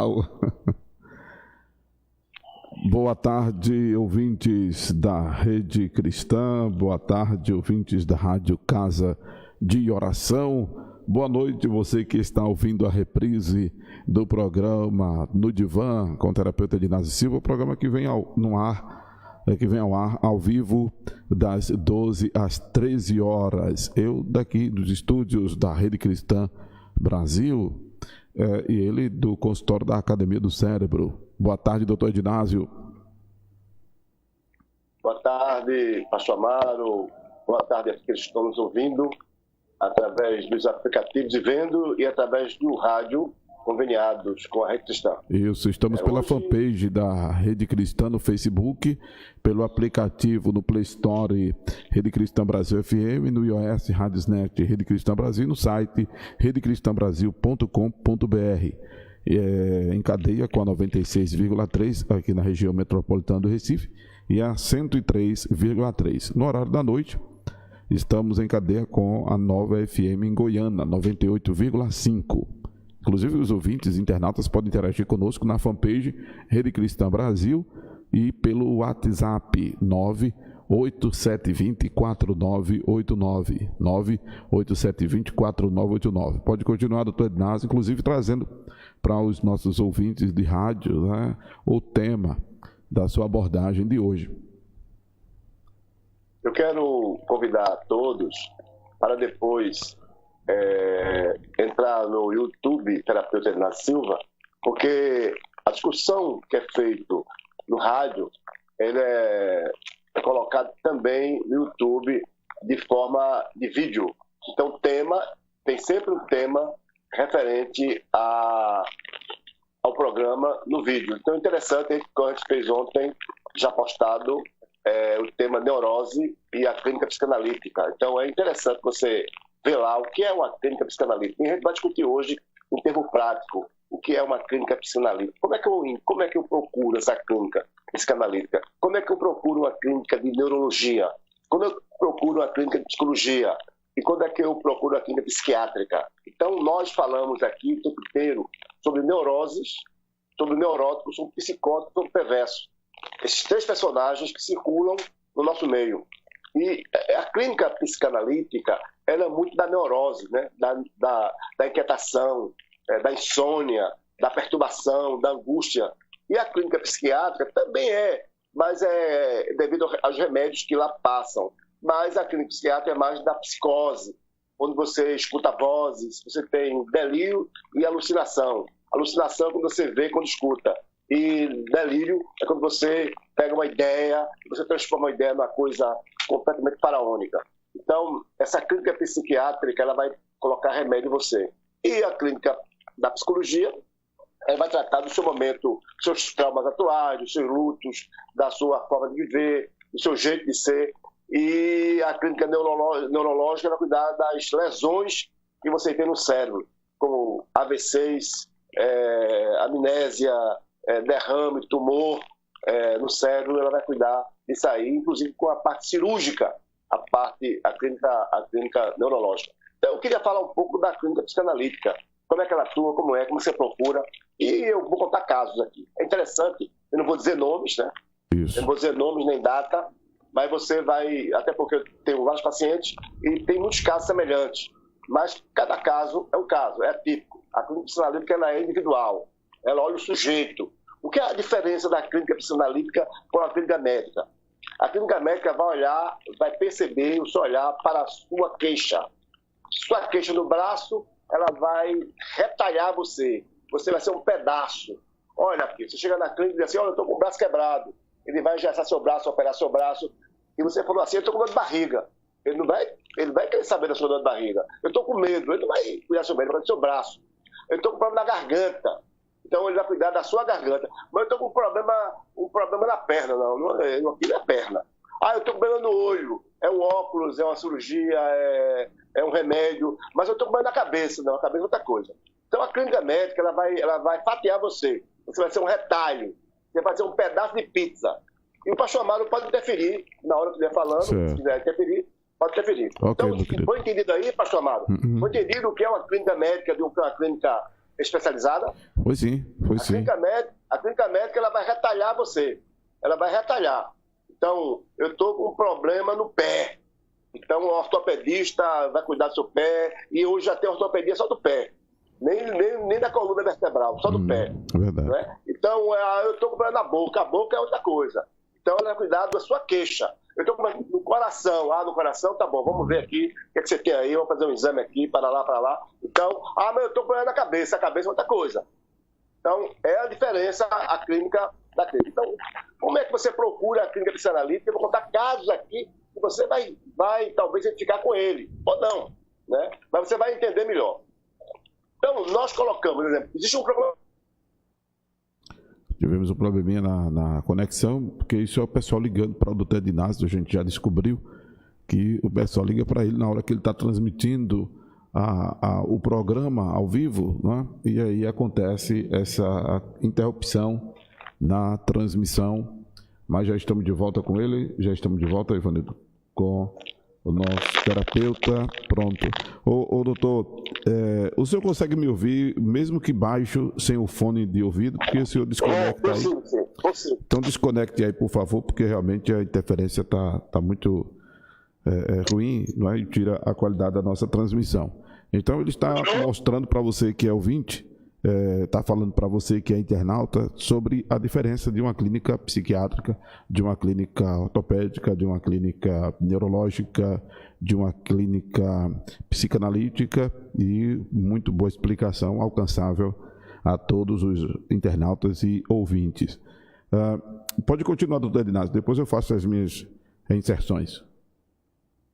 Natal. Boa tarde, ouvintes da Rede Cristã. Boa tarde, ouvintes da Rádio Casa de Oração. Boa noite, você que está ouvindo a reprise do programa No Divã com o terapeuta Edinásio Silva, o programa que vem ao ar ao vivo das 12 às 13 horas. Eu daqui dos estúdios da Rede Cristã Brasil e ele do consultório da Academia do Cérebro. Boa tarde, doutor Edinásio. Boa tarde, pastor Amaro. Boa tarde a aqueles que estão nos ouvindo através dos aplicativos e vendo e através do rádio conveniados com a Rede Cristã. Isso, estamos pela fanpage da Rede Cristã no Facebook, pelo aplicativo no Play Store Rede Cristã Brasil FM, no iOS Radiosnet Rede Cristã Brasil, no site redecristãbrasil.com.br. Em cadeia com a 96,3 aqui na região metropolitana do Recife e a 103,3. No horário da noite, estamos em cadeia com a Nova FM em Goiânia, 98,5. Inclusive, os ouvintes internautas podem interagir conosco na fanpage Rede Cristã Brasil e pelo WhatsApp 98720-4989. 98720-4989. Pode continuar, doutor Edinásio, inclusive trazendo para os nossos ouvintes de rádio, né, o tema da sua abordagem de hoje. Eu quero convidar a todos para depois entrar no YouTube Terapeuta Edinásio Silva, porque a discussão que é feita no rádio, ele é colocado também no YouTube de forma de vídeo. Então tem sempre um tema referente ao programa no vídeo. Então é interessante, como a gente fez ontem, já postado o tema neurose e a clínica psicanalítica. Então é interessante você ver lá o que é uma clínica psicanalítica. E a gente vai discutir hoje, em termo prático, o que é uma clínica psicanalítica. Como é que eu procuro essa clínica psicanalítica? Como é que eu procuro uma clínica de neurologia? Como eu procuro uma clínica de psicologia? E quando é que eu procuro a clínica psiquiátrica? Então, nós falamos aqui o tempo inteiro sobre neuroses, sobre neuróticos, sobre psicóticos, sobre perversos. Esses três personagens que circulam no nosso meio. E a clínica psicanalítica, ela é muito da neurose, né? da inquietação, da insônia, da perturbação, da angústia. E a clínica psiquiátrica também mas é devido aos remédios que lá passam. Mas a clínica psiquiátrica é mais da psicose, onde você escuta vozes, você tem delírio e alucinação. Alucinação é quando você vê, quando escuta. E delírio é quando você pega uma ideia, você transforma uma ideia numa coisa completamente faraônica. Então, essa clínica psiquiátrica, ela vai colocar remédio em você. E a clínica da psicologia, ela vai tratar do seu momento, dos seus traumas atuais, dos seus lutos, da sua forma de viver, do seu jeito de ser. E a clínica neurológica vai cuidar das lesões que você tem no cérebro, como AVCs, amnésia, derrame, tumor no cérebro. Ela vai cuidar disso aí, inclusive com a parte cirúrgica, a clínica neurológica. Então, eu queria falar um pouco da clínica psicanalítica, como é que ela atua, como você procura, e eu vou contar casos aqui. É interessante, eu não vou dizer nomes, né? Isso. Eu não vou dizer nomes nem data, mas você vai, até porque eu tenho vários pacientes e tem muitos casos semelhantes, mas cada caso é um caso, é atípico. A clínica psicanalítica, ela é individual, ela olha o sujeito. O que é a diferença da clínica psicanalítica com a clínica médica? A clínica médica vai olhar, vai perceber o seu olhar para a sua queixa. Sua queixa no braço, ela vai retalhar você. Você vai ser um pedaço. Olha aqui, você chega na clínica e diz assim, olha, eu estou com o braço quebrado. Ele vai engessar seu braço, operar seu braço. E você falou assim, eu estou com dor de barriga. Ele vai querer saber da sua dor de barriga. Eu estou com medo. Ele não vai cuidar do seu medo, ele vai cuidar do seu braço. Eu estou com problema na garganta. Então ele vai cuidar da sua garganta. Mas eu estou com um problema na perna. Não é a perna. Eu estou com problema no olho. É um óculos, é uma cirurgia, é um remédio. Mas eu estou com problema na cabeça. Não, a cabeça é outra coisa. Então a clínica médica, ela vai fatiar você. Você vai ser um retalho. Você vai ser um pedaço de pizza. E o pastor Amaro pode interferir na hora que estiver falando. Certo. Se quiser interferir, pode interferir. Okay, então, foi entendido aí, pastor Amaro? Foi entendido o que é uma clínica médica de uma clínica especializada? Foi sim, foi sim. A clínica médica ela vai retalhar você. Ela vai retalhar. Então, eu estou com um problema no pé. Então, o ortopedista vai cuidar do seu pé. E hoje já tem ortopedia só do pé. Nem da coluna vertebral, só do pé. É verdade. Né? Então, eu estou com problema na boca. A boca é outra coisa. Então, ela vai cuidar da sua queixa. Eu estou com no coração. No coração, tá bom. Vamos ver aqui o que, é que você tem aí. Vamos fazer um exame aqui, para lá. Então, mas eu estou com problema na cabeça. A cabeça é outra coisa. Então, é a diferença, a clínica da clínica. Então, como é que você procura a clínica psicanalítica? Eu vou contar casos aqui que você vai talvez identificar com ele, ou não, né? Mas você vai entender melhor. Então, nós colocamos, por exemplo, existe um problema. Tivemos um probleminha na conexão, porque isso é o pessoal ligando para o Dr. Edinásio. A gente já descobriu que o pessoal liga para ele na hora que ele está transmitindo o programa ao vivo, né? E aí acontece essa interrupção na transmissão, mas já estamos de volta com ele, Ivanildo, com o nosso terapeuta, pronto. Ô doutor, o senhor consegue me ouvir, mesmo que baixo, sem o fone de ouvido, porque o senhor desconecta aí? Sim. Então desconecte aí, por favor, porque realmente a interferência está muito ruim, não é? E tira a qualidade da nossa transmissão. Então ele está mostrando para você que é ouvinte, está falando para você que é internauta sobre a diferença de uma clínica psiquiátrica, de uma clínica ortopédica, de uma clínica neurológica, de uma clínica psicanalítica, e muito boa explicação alcançável a todos os internautas e ouvintes. Pode continuar, doutor Edinásio, depois eu faço as minhas inserções.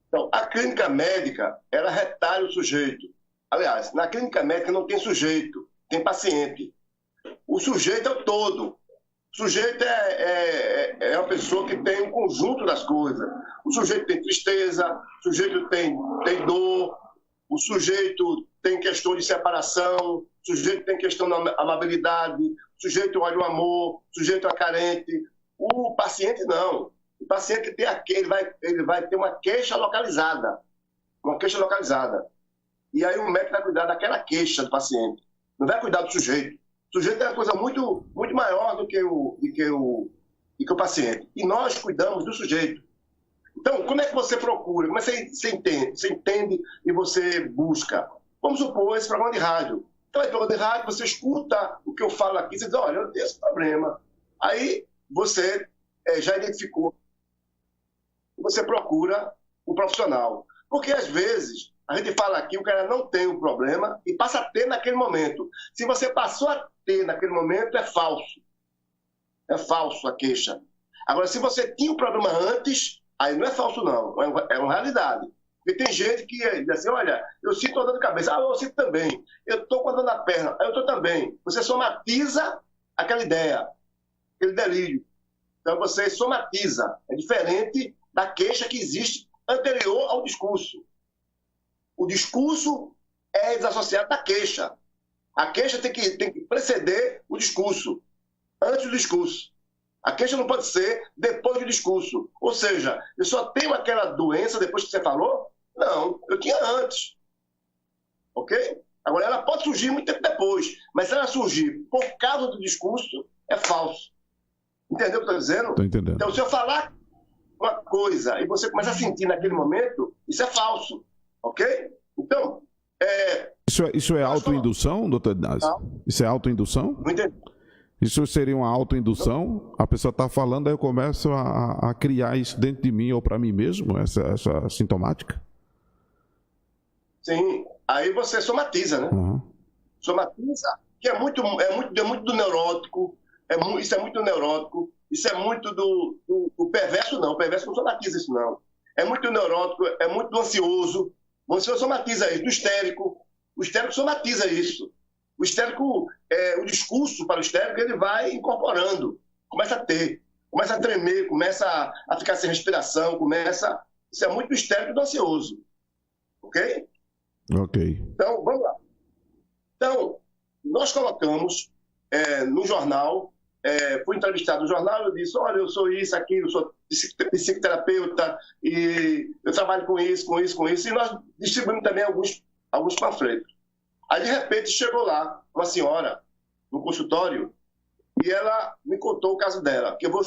Então, a clínica médica, ela retalha o sujeito. Aliás, na clínica médica não tem sujeito, tem paciente. O sujeito é o todo. O sujeito é uma pessoa que tem um conjunto das coisas. O sujeito tem tristeza, o sujeito tem dor, o sujeito tem questão de separação, o sujeito tem questão da amabilidade, o sujeito olha o amor, o sujeito é carente. O paciente não. O paciente tem ele vai ter uma queixa localizada. Uma queixa localizada. E aí o médico vai cuidar daquela queixa do paciente. Não vai cuidar do sujeito. O sujeito é uma coisa muito, muito maior do que o paciente. E nós cuidamos do sujeito. Então, como é que você procura? Como é que você entende? Você entende e você busca. Vamos supor esse programa de rádio. Então, esse programa de rádio, você escuta o que eu falo aqui, você diz, olha, eu tenho esse problema. Aí você já identificou. Você procura o profissional. Porque, às vezes, a gente fala aqui, o cara não tem um problema e passa a ter naquele momento. Se você passou a ter naquele momento, é falso. É falso a queixa. Agora, se você tinha um problema antes, aí não é falso, não. É uma realidade. Porque tem gente que diz assim, olha, eu sinto uma dor de cabeça. Eu sinto também. Eu estou com a dor na perna. Eu estou também. Você somatiza aquela ideia, aquele delírio. Então, você somatiza. É diferente da queixa que existe anterior ao discurso. O discurso é desassociado da queixa. A queixa tem que preceder o discurso, antes do discurso. A queixa não pode ser depois do discurso. Ou seja, eu só tenho aquela doença depois que você falou? Não, eu tinha antes. Ok? Agora, ela pode surgir muito tempo depois, mas se ela surgir por causa do discurso, é falso. Entendeu o que eu estou dizendo? Estou entendendo. Então, se eu falar uma coisa e você começa a sentir naquele momento, isso é falso. Ok? Então, Isso é autoindução, doutor Edinásio? Isso é autoindução? Não entendi. Isso seria uma autoindução? A pessoa está falando, aí eu começo a criar isso dentro de mim ou para mim mesmo, essa sintomática? Sim. Aí você somatiza, né? Uhum. Somatiza, que é muito do neurótico, isso é muito neurótico, isso é muito do perverso, não. O perverso não somatiza isso, não. É muito neurótico, é muito do ansioso. O ansioso somatiza isso. Do histérico. O histérico somatiza isso. O histérico, o discurso para o histérico, ele vai incorporando. Começa a ter. Começa a tremer, começa a ficar sem respiração, começa... Isso é muito do histérico e do ansioso. Ok? Ok. Então, vamos lá. Então, nós colocamos no jornal, fui entrevistado no jornal, eu disse, olha, eu sou isso, aquilo, eu sou psicoterapeuta, e eu trabalho com isso, e nós distribuímos também alguns panfletos. Aí, de repente, chegou lá uma senhora no consultório e ela me contou o caso dela, que eu vou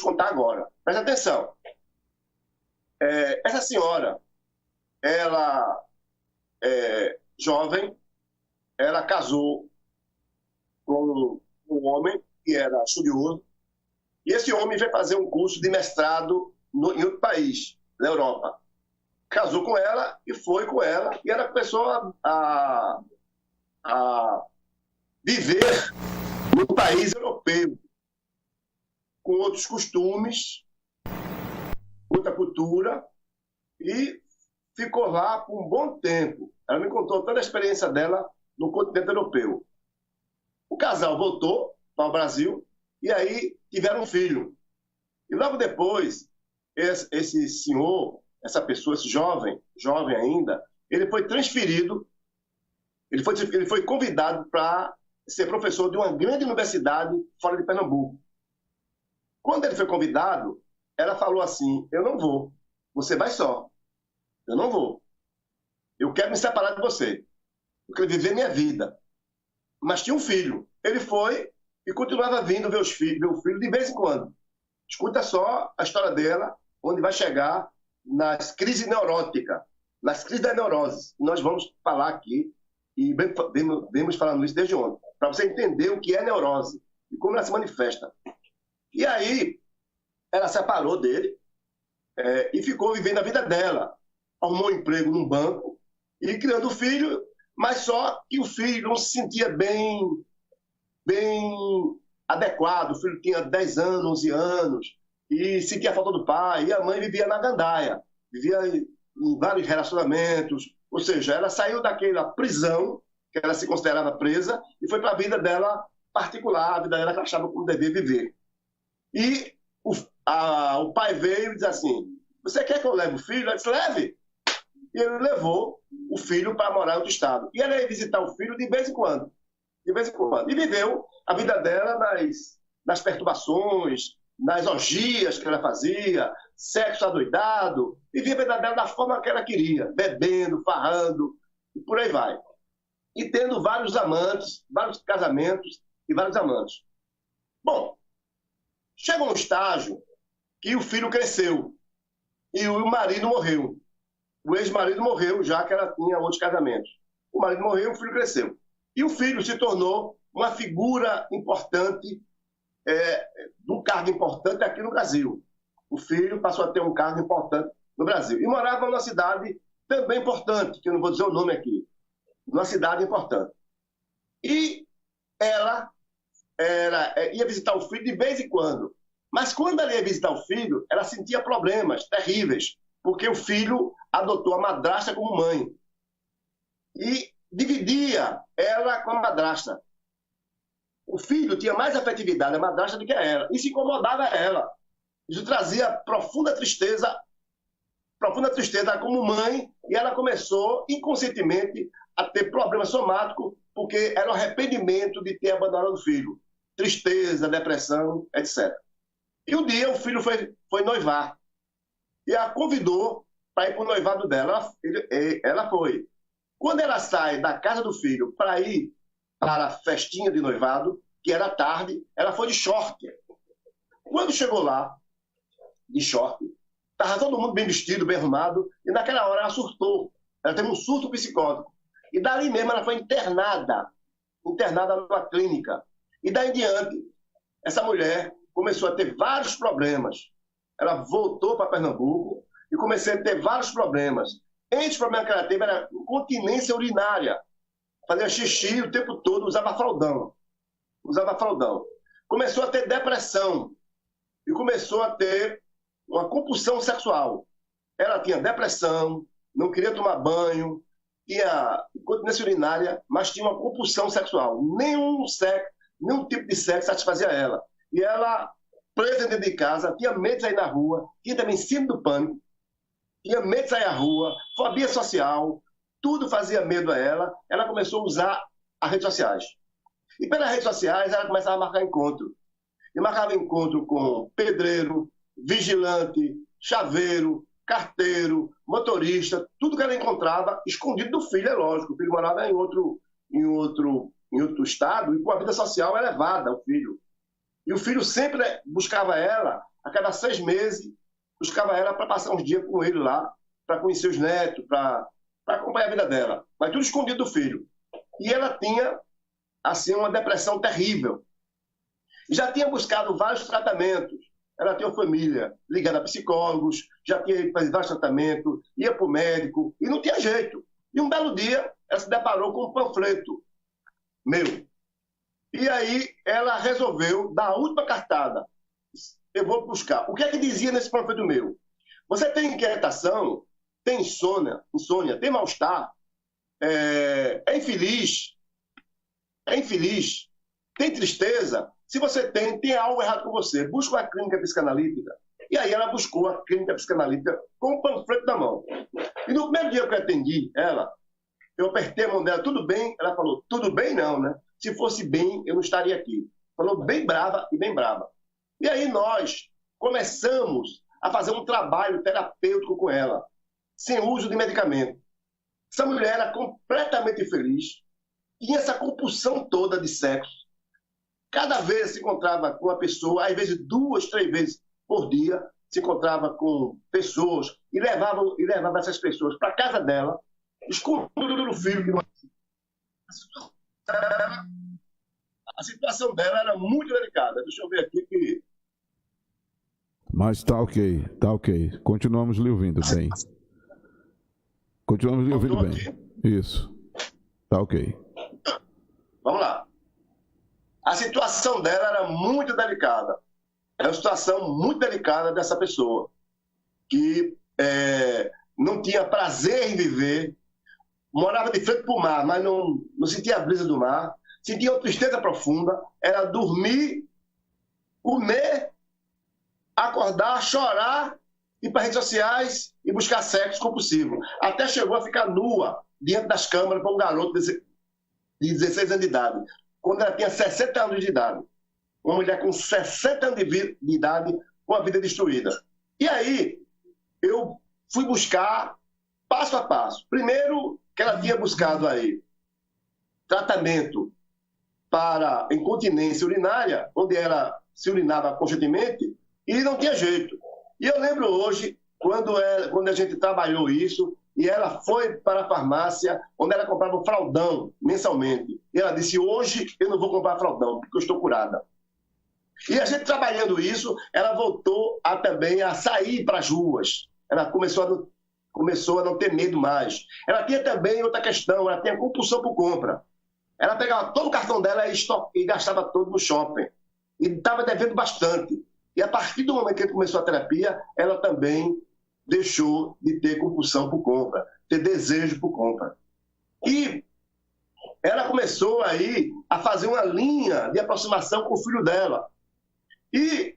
contar agora. Presta atenção. Essa senhora, ela é jovem, ela casou com um homem que era estudioso, e esse homem veio fazer um curso de mestrado em outro país, na Europa. Casou com ela e foi com ela, e ela começou a viver no país europeu, com outros costumes, outra cultura, e ficou lá por um bom tempo. Ela me contou toda a experiência dela no continente europeu. O casal voltou para o Brasil e aí tiveram um filho. E logo depois, esse senhor, essa pessoa, esse jovem ainda, ele foi transferido, ele foi convidado para ser professor de uma grande universidade fora de Pernambuco. Quando ele foi convidado, ela falou assim: eu não vou, você vai só. Eu não vou. Eu quero me separar de você. Eu quero viver minha vida. Mas tinha um filho. Ele foi e continuava vindo ver o filho de vez em quando. Escuta só a história dela, onde vai chegar nas crises neuróticas, nas crises da neurose. Nós vamos falar aqui, e vemos falando isso desde ontem, para você entender o que é neurose e como ela se manifesta. E aí, ela separou dele e ficou vivendo a vida dela. Arrumou um emprego num banco e criando o filho, mas só que o filho não se sentia bem adequado. O filho tinha 10 anos, 11 anos, e sentia a falta do pai, e a mãe vivia na gandaia, vivia em vários relacionamentos, ou seja, ela saiu daquela prisão, que ela se considerava presa, e foi para a vida dela particular, a vida dela que ela achava como devia viver. E o pai veio e disse assim: você quer que eu leve o filho? Ela disse: leve. E ele levou o filho para morar em outro estado. E ela ia visitar o filho de vez em quando. De vez em quando. E viveu a vida dela nas perturbações, nas orgias que ela fazia, sexo adoidado. Vivia a vida dela da forma que ela queria, bebendo, farrando, e por aí vai. E tendo vários amantes, vários casamentos e vários amantes. Bom, chegou um estágio que o filho cresceu e o marido morreu. O ex-marido morreu, já que ela tinha outros casamentos. O marido morreu, o filho cresceu. E o filho se tornou uma figura importante, de um cargo importante aqui no Brasil. O filho passou a ter um cargo importante no Brasil. E morava numa cidade também importante, que eu não vou dizer o nome aqui. Numa cidade importante. E ela ia visitar o filho de vez em quando. Mas quando ela ia visitar o filho, ela sentia problemas terríveis, porque o filho adotou a madrasta como mãe. E dividia ela com a madrasta. O filho tinha mais afetividade à madrasta do que a ela. E se incomodava a ela. Isso trazia profunda tristeza como mãe, e ela começou, inconscientemente, a ter problema somático, porque era o arrependimento de ter abandonado o filho. Tristeza, depressão, etc. E um dia o filho foi noivar. E a convidou para ir para o noivado dela. Ela foi. Quando ela sai da casa do filho para ir para a festinha de noivado, que era tarde, ela foi de short. Quando chegou lá, de short, estava todo mundo bem vestido, bem arrumado, e naquela hora ela surtou. Ela teve um surto psicótico. E dali mesmo ela foi internada numa clínica. E daí em diante, essa mulher começou a ter vários problemas. Ela voltou para Pernambuco e começou a ter vários problemas. Entre os problemas que ela teve era incontinência urinária. Fazia xixi o tempo todo, usava fraldão. Começou a ter depressão e começou a ter uma compulsão sexual. Ela tinha depressão, não queria tomar banho, tinha incontinência urinária, mas tinha uma compulsão sexual. Nenhum tipo de sexo satisfazia ela. E ela, presa dentro de casa, tinha medo de sair na rua, tinha também síndrome do pânico, tinha medo de sair à rua, fobia social, tudo fazia medo a ela. Ela começou a usar as redes sociais. E pelas redes sociais ela começava a marcar encontro. E marcava encontro com pedreiro, vigilante, chaveiro, carteiro, motorista, tudo que ela encontrava escondido do filho, é lógico. O filho morava em outro em outro estado e com a vida social elevada, o filho. E o filho sempre buscava ela, a cada 6 meses, buscava ela para passar uns dias com ele lá, para conhecer os netos, para acompanhar a vida dela. Mas tudo escondido do filho. E ela tinha, assim, uma depressão terrível. Já tinha buscado vários tratamentos. Ela tinha uma família ligada a psicólogos, já tinha ido fazer vários tratamentos, ia para o médico, e não tinha jeito. E um belo dia, ela se deparou com um panfleto meu. E aí ela resolveu dar a última cartada. Eu vou buscar. O que é que dizia nesse panfleto meu? Você tem inquietação, tem insônia, tem mal-estar, é infeliz, tem tristeza. Se você tem algo errado com você. Busca uma clínica psicanalítica. E aí ela buscou a clínica psicanalítica com o panfleto na mão. E no primeiro dia que eu atendi ela, eu apertei a mão dela, tudo bem? Ela falou, tudo bem não, né? Se fosse bem, eu não estaria aqui. Falou bem brava e bem brava. E aí nós começamos a fazer um trabalho terapêutico com ela, sem uso de medicamento. Essa mulher era completamente infeliz, tinha essa compulsão toda de sexo. Cada vez se encontrava com uma pessoa, às vezes 2, 3 vezes por dia, se encontrava com pessoas e levava essas pessoas para a casa dela, escondido do filho. A situação dela era muito delicada. Deixa eu ver aqui que... Mas tá ok. Continuamos lhe ouvindo bem. Continuamos lhe ouvindo bem. Isso. Tá ok. Vamos lá. A situação dela era muito delicada. É uma situação muito delicada dessa pessoa, que não tinha prazer em viver, morava de frente para o mar, mas não sentia a brisa do mar, sentia uma tristeza profunda, era dormir, comer, acordar, chorar, ir para redes sociais e buscar sexo compulsivo. Até chegou a ficar nua diante das câmeras para um garoto de 16 anos de idade, quando ela tinha 60 anos de idade. Uma mulher com 60 anos de idade, com a vida destruída. E aí, eu fui buscar passo a passo. Primeiro, que ela tinha buscado aí tratamento para incontinência urinária, onde ela se urinava constantemente, e não tinha jeito. E eu lembro hoje, quando a gente trabalhou isso, e ela foi para a farmácia, onde ela comprava um fraldão mensalmente. E ela disse, hoje eu não vou comprar fraldão, porque eu estou curada. E a gente trabalhando isso, ela voltou também a sair para as ruas. Ela começou a não ter medo mais. Ela tinha também outra questão, ela tinha compulsão por compra. Ela pegava todo o cartão dela e gastava todo no shopping. E estava devendo bastante. E a partir do momento que ele começou a terapia, ela também deixou de ter compulsão por compra, ter desejo por compra. E ela começou aí a fazer uma linha de aproximação com o filho dela. E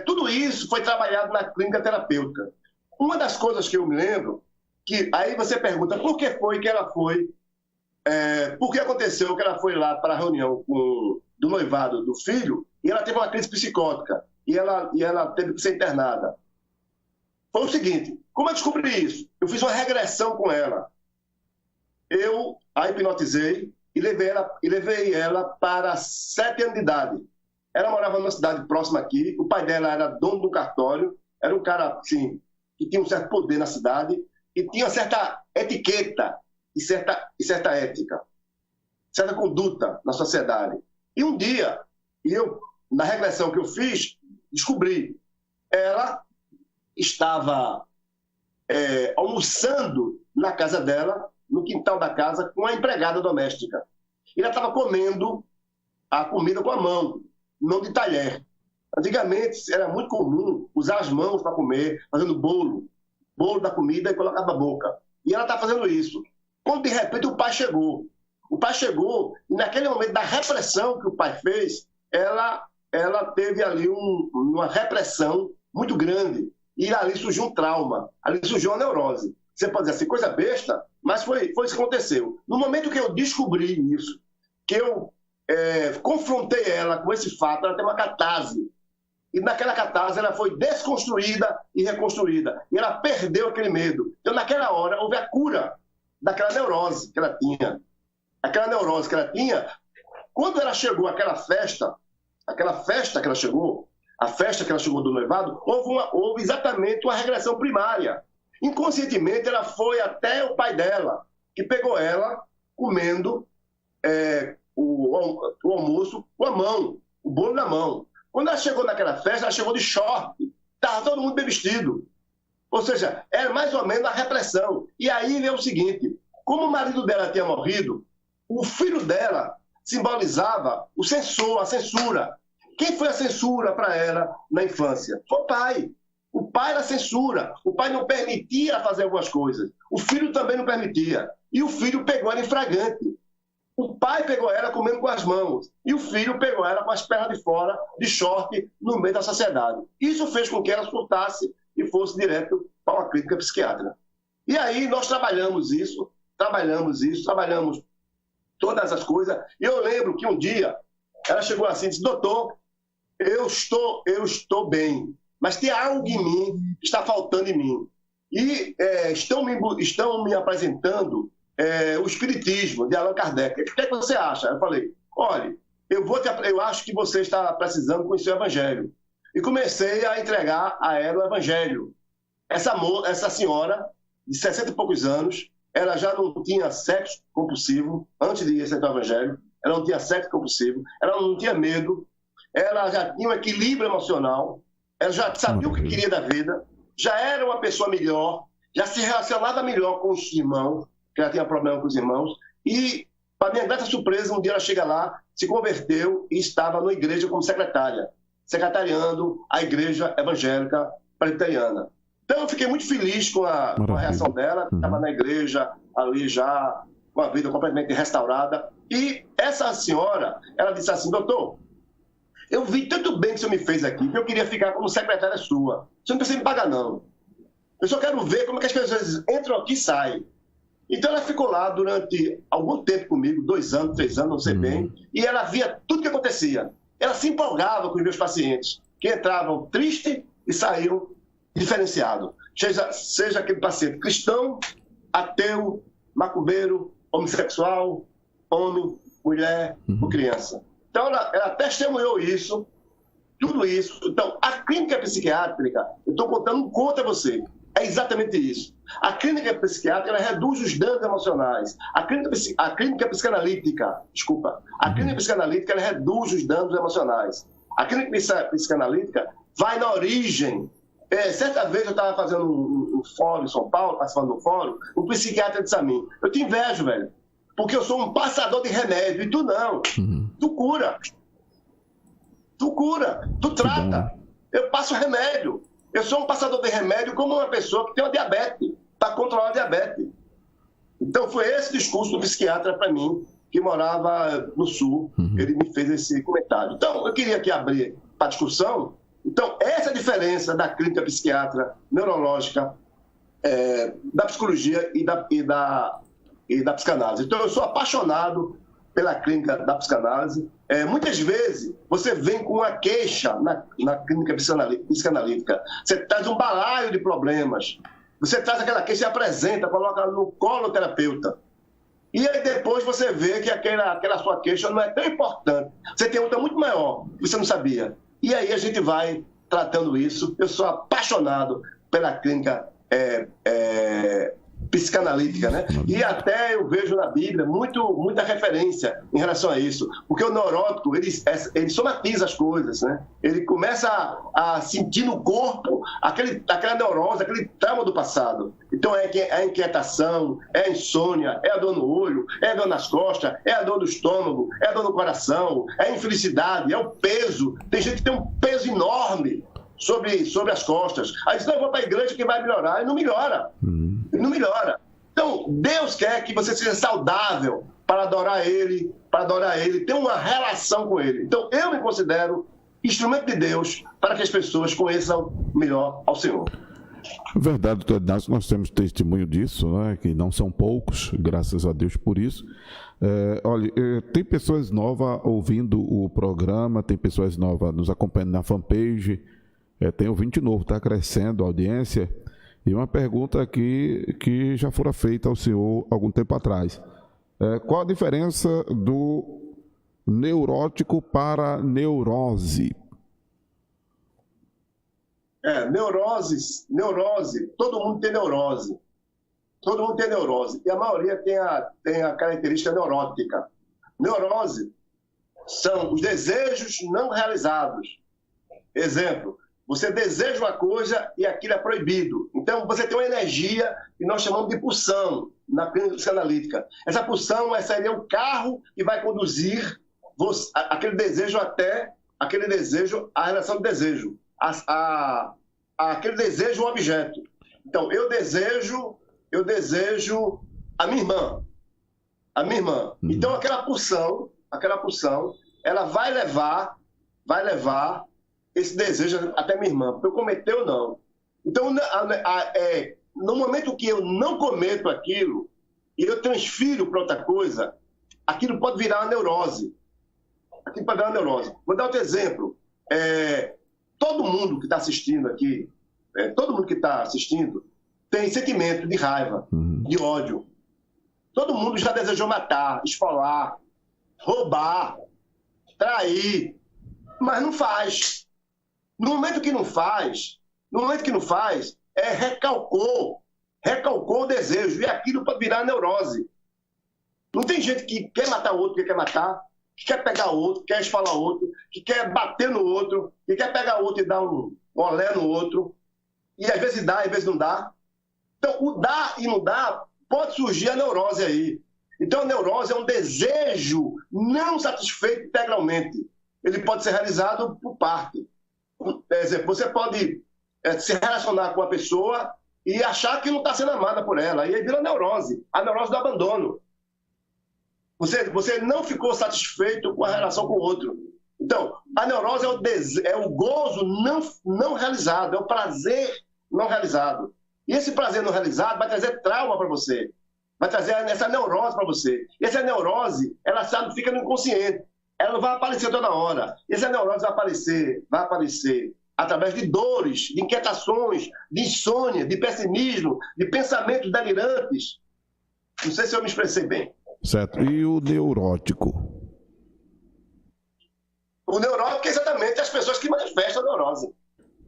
tudo isso foi trabalhado na clínica terapêutica. Uma das coisas que eu me lembro, que aí você pergunta por que foi que ela foi, por que aconteceu que ela foi lá para a reunião do noivado do filho e ela teve uma crise psicótica e ela teve que ser internada. Foi o seguinte, como eu descobri isso? Eu fiz uma regressão com ela. Eu a hipnotizei e levei ela para 7 anos de idade. Ela morava numa cidade próxima aqui, o pai dela era dono do cartório, era um cara assim, que tinha um certo poder na cidade e tinha certa etiqueta e certa ética, certa conduta na sociedade. E um dia, na regressão que eu fiz, descobri, ela estava almoçando na casa dela, no quintal da casa, com a empregada doméstica. E ela estava comendo a comida com a mão, não de talher. Antigamente era muito comum usar as mãos para comer, fazendo bolo da comida e colocar na boca. E ela está fazendo isso. Quando de repente o pai chegou. O pai chegou e naquele momento da repressão que o pai fez, ela teve ali uma repressão muito grande. E ali surgiu um trauma, ali surgiu uma neurose. Você pode dizer assim, coisa besta, mas foi isso que aconteceu. No momento que eu descobri isso, que eu confrontei ela com esse fato, ela tem uma catarse. E naquela catarse ela foi desconstruída e reconstruída. E ela perdeu aquele medo. Então naquela hora houve a cura daquela neurose que ela tinha. aquela neurose que ela tinha, quando ela chegou àquela festa que ela chegou, a festa que ela chegou do noivado, houve exatamente uma regressão primária. Inconscientemente, ela foi até o pai dela, que pegou ela comendo o almoço com a mão, o bolo na mão. Quando ela chegou naquela festa, ela chegou de short, estava todo mundo bem vestido. Ou seja, era mais ou menos a repressão. E aí vem o seguinte, como o marido dela tinha morrido, o filho dela simbolizava o censor, a censura. Quem foi a censura para ela na infância? Foi o pai. O pai era a censura. O pai não permitia ela fazer algumas coisas. O filho também não permitia. E o filho pegou ela em flagrante. O pai pegou ela comendo com as mãos. E o filho pegou ela com as pernas de fora, de short, no meio da sociedade. Isso fez com que ela surtasse e fosse direto para uma clínica psiquiátrica. E aí nós trabalhamos todas as coisas. E eu lembro que um dia ela chegou assim e disse: doutor, eu estou bem, mas tem algo em mim que está faltando em mim. E estão me apresentando o Espiritismo de Allan Kardec. O que é que você acha? Eu falei: olha, eu acho que você está precisando conhecer o Evangelho. E comecei a entregar a ela o Evangelho. Essa senhora, de 60 e poucos anos, ela já não tinha sexo compulsivo, antes de aceitar o Evangelho, ela não tinha sexo compulsivo, ela não tinha medo, ela já tinha um equilíbrio emocional, ela já sabia o que queria da vida, já era uma pessoa melhor, já se relacionava melhor com os irmãos, que ela tinha problema com os irmãos, e, para minha grata surpresa, um dia ela chega lá, se converteu e estava na igreja como secretariando a igreja evangélica presbiteriana. Então eu fiquei muito feliz com a reação dela, estava na igreja ali já, com a vida completamente restaurada. E essa senhora, ela disse assim: doutor, eu vi tanto bem que o senhor me fez aqui, que eu queria ficar como secretária sua. Você não precisa me pagar, não. Eu só quero ver como é que as pessoas entram aqui e saem. Então ela ficou lá durante algum tempo comigo, 2 anos, 3 anos, não sei bem, e ela via tudo que acontecia. Ela se empolgava com os meus pacientes, que entravam tristes e saíam diferenciados. Seja aquele paciente cristão, ateu, macumbeiro, homossexual, homem, mulher ou criança. Então ela testemunhou isso, tudo isso. Então a clínica psiquiátrica, eu estou contando um conto a você, é exatamente isso. A clínica psiquiátrica, ela reduz os danos emocionais. A clínica psicanalítica, ela reduz os danos emocionais. A clínica psicanalítica vai na origem. Certa vez eu estava fazendo um fórum em São Paulo, participando de um fórum, um psiquiatra disse a mim: eu te invejo, velho, porque eu sou um passador de remédio, e tu não. Tu cura, tu trata. Eu passo remédio. Eu sou um passador de remédio como uma pessoa que tem uma diabetes, para controlar a diabetes. Então foi esse discurso do psiquiatra para mim, que morava no Sul. Ele me fez esse comentário. Então eu queria aqui abrir para discussão. Então essa é a diferença da clínica psiquiatra neurológica, da psicologia e da psicanálise. Então eu sou apaixonado pela clínica da psicanálise. Muitas vezes você vem com uma queixa na clínica psicanalítica. Você traz um balaio de problemas. Você traz aquela queixa e apresenta, coloca no colo do terapeuta. E aí depois você vê que aquela sua queixa não é tão importante. Você tem outra muito maior, que você não sabia. E aí a gente vai tratando isso. Eu sou apaixonado pela clínica psicanalítica, né? E até eu vejo na Bíblia muita referência em relação a isso, porque o neurótico, ele somatiza as coisas, né? Ele começa a sentir no corpo aquela neurose, aquele trauma do passado. Então é a inquietação, é a insônia, é a dor no olho, é a dor nas costas, é a dor do estômago, é a dor no coração, é a infelicidade, é o peso. Tem gente que tem um peso enorme sobre as costas. Aí diz: não, eu vou para a igreja que vai melhorar. E não melhora. Não melhora. Então, Deus quer que você seja saudável para adorar Ele, ter uma relação com Ele. Então, eu me considero instrumento de Deus para que as pessoas conheçam melhor ao Senhor. Verdade, doutor Inácio, nós temos testemunho disso, né? Que não são poucos, graças a Deus por isso. Olha, tem pessoas novas ouvindo o programa, tem pessoas novas nos acompanhando na fanpage, tem ouvinte novo, está crescendo a audiência. E uma pergunta aqui que já fora feita ao senhor algum tempo atrás. Qual a diferença do neurótico para neurose? Neurose, todo mundo tem neurose. Todo mundo tem neurose. E a maioria tem a característica neurótica. Neurose são os desejos não realizados. Exemplo, você deseja uma coisa e aquilo é proibido. Então, você tem uma energia que nós chamamos de pulsão na clínica psicanalítica. Essa pulsão seria o carro que vai conduzir aquele desejo a relação do desejo. Aquele desejo um objeto. Então, eu desejo a minha irmã. Então, aquela pulsão, ela vai levar esse desejo até minha irmã, para eu cometer ou não. Então, no momento que eu não cometo aquilo, e eu transfiro para outra coisa, aquilo pode virar uma neurose. Vou dar outro exemplo. Todo mundo que está assistindo aqui, tem sentimento de raiva, de ódio. Todo mundo já desejou matar, esfolar, roubar, trair, mas não faz. No momento que não faz, recalcou o desejo, e aquilo pode virar neurose. Não tem gente que quer matar outro, que quer matar, que quer pegar outro, que quer esfalar outro, que quer bater no outro, que quer pegar outro e dar um olé no outro, e às vezes dá, às vezes não dá. Então, o dar e não dar, pode surgir a neurose aí. Então, a neurose é um desejo não satisfeito integralmente. Ele pode ser realizado por parte. Por exemplo, você pode se relacionar com a pessoa e achar que não está sendo amada por ela. E aí vira neurose, a neurose do abandono. Você não ficou satisfeito com a relação com o outro. Então, a neurose é o gozo não realizado, é o prazer não realizado. E esse prazer não realizado vai trazer trauma para você, vai trazer essa neurose para você. E essa neurose, ela fica no inconsciente, ela não vai aparecer toda hora. E essa neurose vai aparecer através de dores, de inquietações, de insônia, de pessimismo, de pensamentos delirantes. Não sei se eu me expressei bem. Certo. E o neurótico? O neurótico é exatamente as pessoas que manifestam a neurose.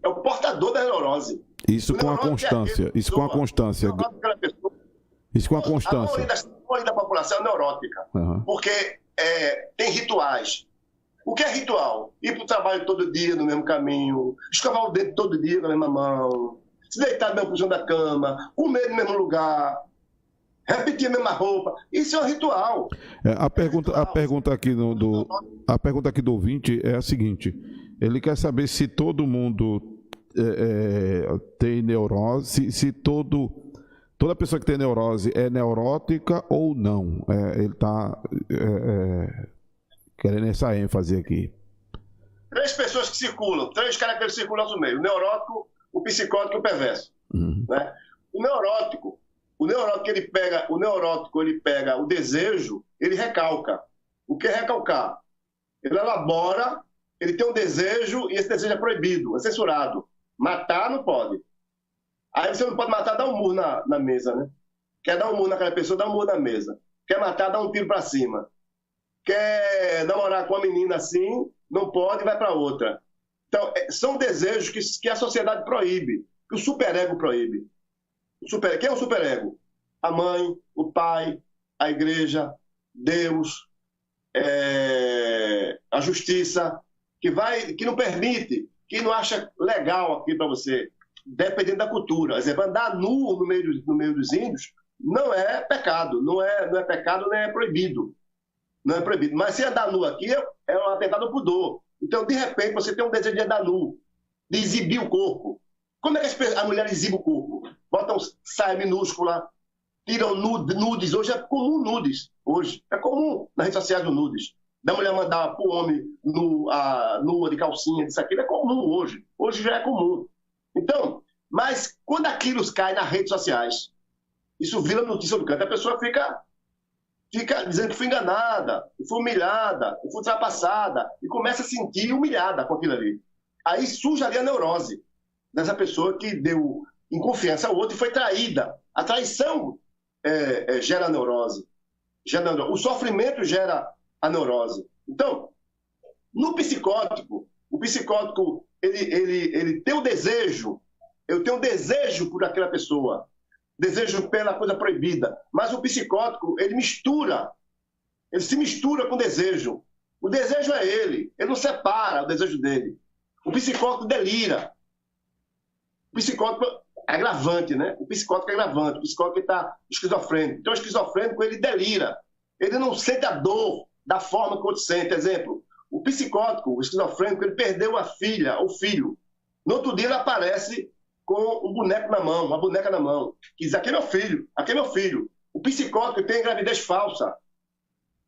É o portador da neurose. Isso com a constância. Isso com a constância. Isso com a constância. A maioria da população é neurótica. Porque tem rituais. O que é ritual? Ir para o trabalho todo dia no mesmo caminho, escovar o dedo todo dia na mesma mão, se deitar na mesma posição da cama, comer no mesmo lugar, repetir a mesma roupa. Isso é um ritual. A pergunta aqui do ouvinte é a seguinte: ele quer saber se todo mundo tem neurose, se toda pessoa que tem neurose é neurótica ou não. Ele está querendo essa ênfase aqui. 3 pessoas que circulam, 3 caracteres circulam no meio: o neurótico, o psicótico e o perverso. Né? O neurótico ele pega o desejo, ele recalca. O que é recalcar? Ele elabora, ele tem um desejo e esse desejo é proibido, é censurado. Matar não pode. Aí você não pode matar, dá um murro na mesa, né? Quer dar um murro naquela pessoa, dá um murro na mesa. Quer matar, dá um tiro para cima. Quer namorar com uma menina assim, não pode, vai para outra. Então, são desejos que a sociedade proíbe, que o superego proíbe. Quem é o superego? A mãe, o pai, a igreja, Deus, a justiça, que não permite, que não acha legal aqui para você, dependendo da cultura. Por exemplo, andar nu no meio dos índios não é pecado, não é pecado, nem é proibido. Não é proibido. Mas se andar nu aqui é um atentado ao pudor. Então, de repente, você tem um desejo de andar nu, de exibir o corpo. Como é que a mulher exibe o corpo? Botam saia minúscula, tiram nudes. Hoje é comum nudes. Hoje é comum nas redes sociais do nudes. Da mulher mandar para o homem nua de calcinha, disso aqui é comum hoje. Hoje já é comum. Então, mas quando aquilo cai nas redes sociais, isso vira notícia do canto, a pessoa fica dizendo que foi enganada, que foi humilhada, que foi ultrapassada, e começa a sentir humilhada com aquilo ali. Aí surge ali a neurose dessa pessoa que deu em confiança ao outro e foi traída. A traição gera neurose. gera neurose. O sofrimento gera a neurose. Então, no psicótico, o psicótico, ele tem o desejo, eu tenho um desejo por aquela pessoa, desejo pela coisa proibida, mas o psicótico, ele se mistura com o desejo. O desejo é ele não separa o desejo dele. O psicótico delira. O psicótico é agravante, né? O psicótico é agravante, o psicótico está esquizofrênico. Então, o esquizofrênico, ele delira. Ele não sente a dor da forma que o outro sente. Exemplo, o psicótico, o esquizofrênico, ele perdeu a filha, o filho. No outro dia, ele aparece com um boneco na mão, uma boneca na mão, que diz, aqui é meu filho, aqui é meu filho. O psicótico tem gravidez falsa,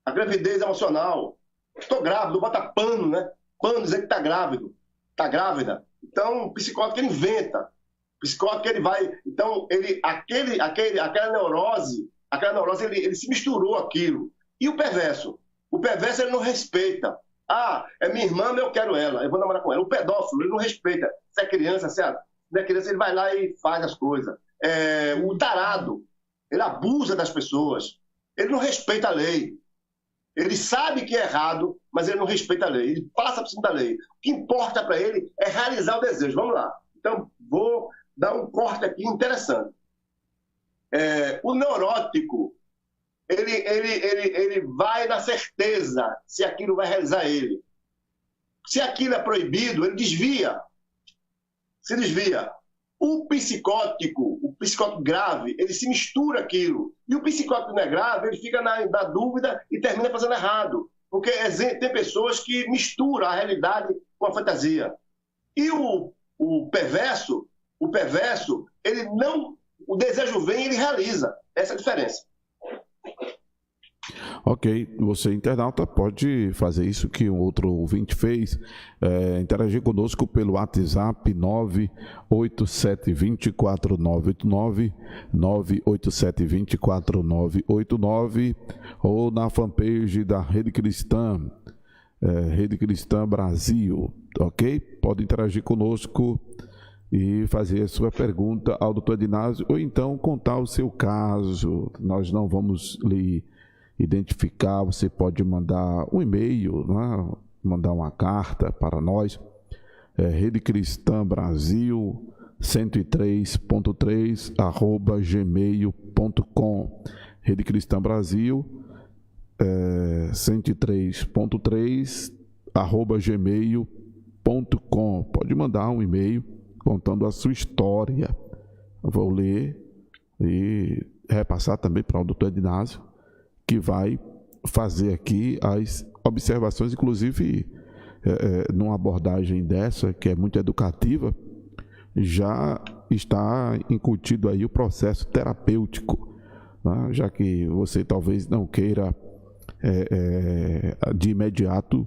a gravidez emocional. Estou grávido, bota pano, né? Pano dizer que está grávido, está grávida. Então, o psicótico, ele inventa. O psicótico, ele vai... Então, aquela neurose, ele se misturou aquilo. E o perverso? O perverso, ele não respeita. Ah, é minha irmã, eu quero ela, eu vou namorar com ela. O pedófilo, ele não respeita. Se é criança, se é criança, ele vai lá e faz as coisas. O tarado, ele abusa das pessoas. Ele não respeita a lei. Ele sabe que é errado, mas ele não respeita a lei. Ele passa por cima da lei. O que importa para ele é realizar o desejo. Vamos lá. Então, vou dar um corte aqui interessante. O neurótico, ele vai na certeza se aquilo vai realizar ele. Se aquilo é proibido, ele desvia. Se desvia. O psicótico grave, ele se mistura aquilo. E o psicótico não é grave, ele fica na dúvida e termina fazendo errado. Porque tem pessoas que misturam a realidade com a fantasia. E o perverso, ele não... O desejo vem e ele realiza. Essa é a diferença. Ok, você internauta pode fazer isso que um outro ouvinte fez, interagir conosco pelo WhatsApp 987249989, 987249989, ou na fanpage da Rede Cristã, Rede Cristã Brasil, ok? Pode interagir conosco e fazer a sua pergunta ao Dr. Adinásio, ou então contar o seu caso. Nós não vamos lhe identificar, você pode mandar um e-mail, né? Mandar uma carta para nós, Rede Cristã Brasil 103.3 @gmail.com, Rede Cristã Brasil 103.3 @gmail.com. Pode mandar um e-mail contando a sua história. Eu vou ler e repassar também para o Dr. Adinásio, que vai fazer aqui as observações, inclusive numa abordagem dessa, que é muito educativa, já está incutido aí o processo terapêutico, né? Já que você talvez não queira de imediato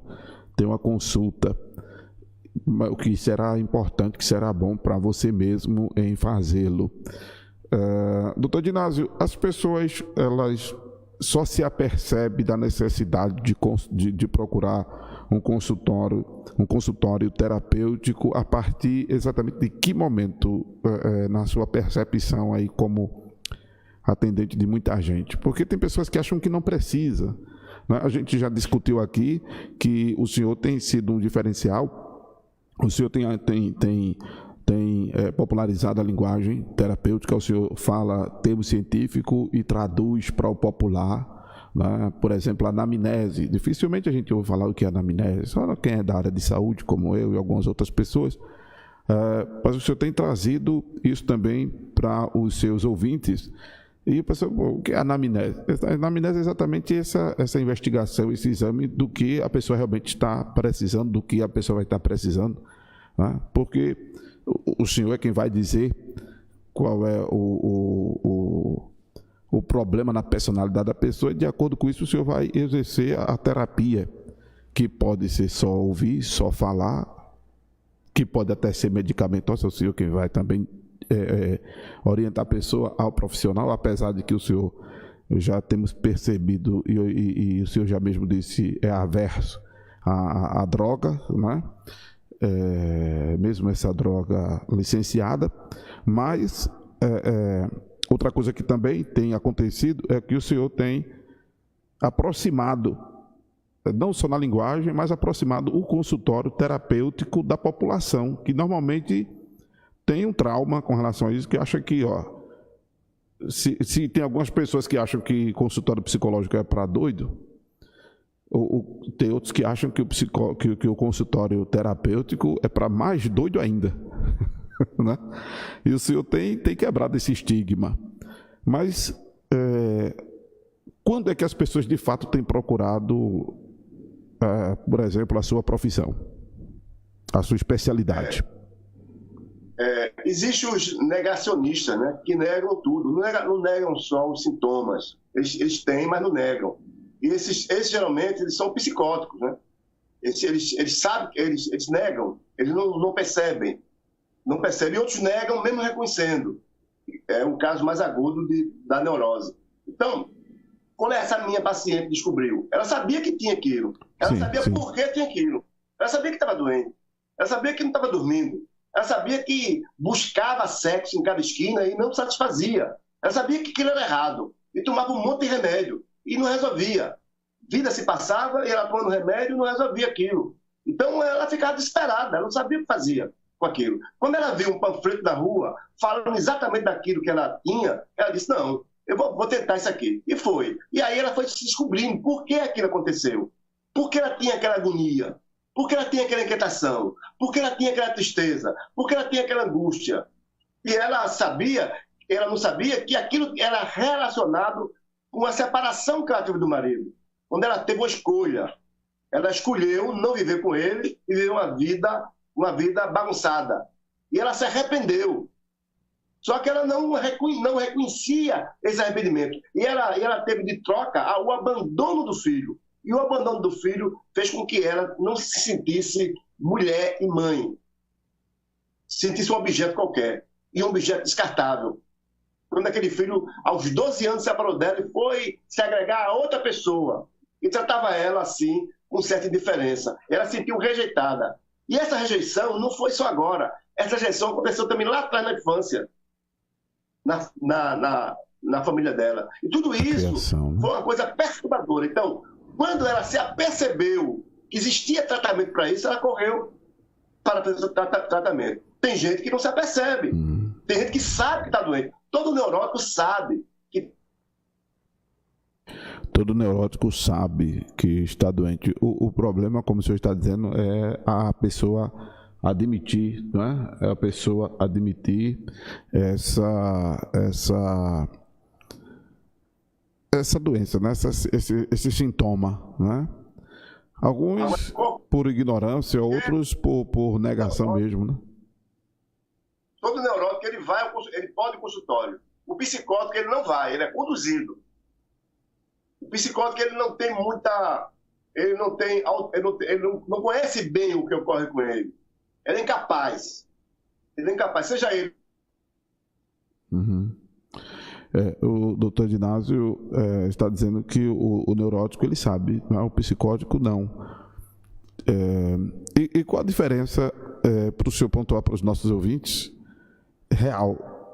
ter uma consulta, o que será importante, que será bom para você mesmo em fazê-lo. Doutor Adinásio, as pessoas, elas só se apercebe da necessidade de procurar um consultório terapêutico a partir exatamente de que momento, na sua percepção aí como atendente de muita gente? Porque tem pessoas que acham que não precisa, né? A gente já discutiu aqui que o senhor tem sido um diferencial, o senhor tem popularizado a linguagem terapêutica, o senhor fala termo científico e traduz para o popular, né? Por exemplo, a anamnese. Dificilmente a gente ouve falar o que é anamnese, só quem é da área de saúde, como eu e algumas outras pessoas. Mas o senhor tem trazido isso também para os seus ouvintes. E o pessoal, o que é a anamnese? A anamnese é exatamente essa investigação, esse exame do que a pessoa realmente está precisando, do que a pessoa vai estar precisando, né? Porque o senhor é quem vai dizer qual é o problema na personalidade da pessoa, e de acordo com isso o senhor vai exercer a terapia, que pode ser só ouvir, só falar, que pode até ser medicamentosa. O senhor quem vai também orientar a pessoa ao profissional, apesar de que o senhor, já temos percebido, e o senhor já mesmo disse, é averso à droga, né? Mesmo essa droga licenciada. Mas outra coisa que também tem acontecido é que o senhor tem aproximado, não só na linguagem, mas aproximado o consultório terapêutico da população, que normalmente tem um trauma com relação a isso, que acha que, se tem algumas pessoas que acham que consultório psicológico é para doido, tem outros que acham que o consultório terapêutico é para mais doido ainda. Né? E o senhor tem quebrado esse estigma. Mas quando é que as pessoas de fato têm procurado, por exemplo, a sua profissão, a sua especialidade? Existem os negacionistas, né, que negam tudo, não negam só os sintomas, eles têm, mas não negam. E esses geralmente eles são psicóticos, né? Eles sabem, eles negam, eles não percebem, e outros negam mesmo reconhecendo. É um caso mais agudo da neurose. Então, quando essa minha paciente descobriu, ela sabia que tinha aquilo, ela sabia por que tinha aquilo, ela sabia que estava doente, ela sabia que não estava dormindo, ela sabia que buscava sexo em cada esquina e não satisfazia, ela sabia que aquilo era errado e tomava um monte de remédio e não resolvia. Vida se passava e ela tomando remédio e não resolvia aquilo. Então ela ficava desesperada, ela não sabia o que fazia com aquilo. Quando ela viu um panfleto na rua falando exatamente daquilo que ela tinha, ela disse, não, eu vou tentar isso aqui. E foi. E aí ela foi se descobrindo por que aquilo aconteceu. Por que ela tinha aquela agonia? Por que ela tinha aquela inquietação? Por que ela tinha aquela tristeza? Por que ela tinha aquela angústia? E ela não sabia que aquilo era relacionado com a separação que ela teve do marido. Quando ela teve uma escolha. Ela escolheu não viver com ele e viver uma vida bagunçada. E ela se arrependeu. Só que ela não reconhecia esse arrependimento. E ela teve de troca o abandono do filho. E o abandono do filho fez com que ela não se sentisse mulher e mãe. Sentisse um objeto qualquer. E um objeto descartável. Quando aquele filho, aos 12 anos, se separou dela e foi se agregar a outra pessoa. E tratava ela assim, com certa indiferença. Ela se sentiu rejeitada. E essa rejeição não foi só agora. Essa rejeição aconteceu também lá atrás na infância. Na família dela. E tudo isso foi uma coisa perturbadora. Então, quando ela se apercebeu que existia tratamento para isso, ela correu para fazer tratamento. Tem gente que não se apercebe. Tem gente que sabe que está doente. Todo neurótico sabe que... Todo neurótico sabe que está doente. O problema, como o senhor está dizendo, é a pessoa admitir, não é? É a pessoa admitir essa doença, né? Esse sintoma, né? Alguns por ignorância, outros por negação mesmo, né? Todo neurótico ele pode ir ao consultório. O psicótico ele não vai, ele é conduzido. O psicótico ele não tem muita, ele não conhece bem o que ocorre com ele. Ele é incapaz. Seja ele. O doutor Dinásio está dizendo que o neurótico ele sabe, mas o psicótico não. E qual a diferença, para o senhor pontuar para os nossos ouvintes, real,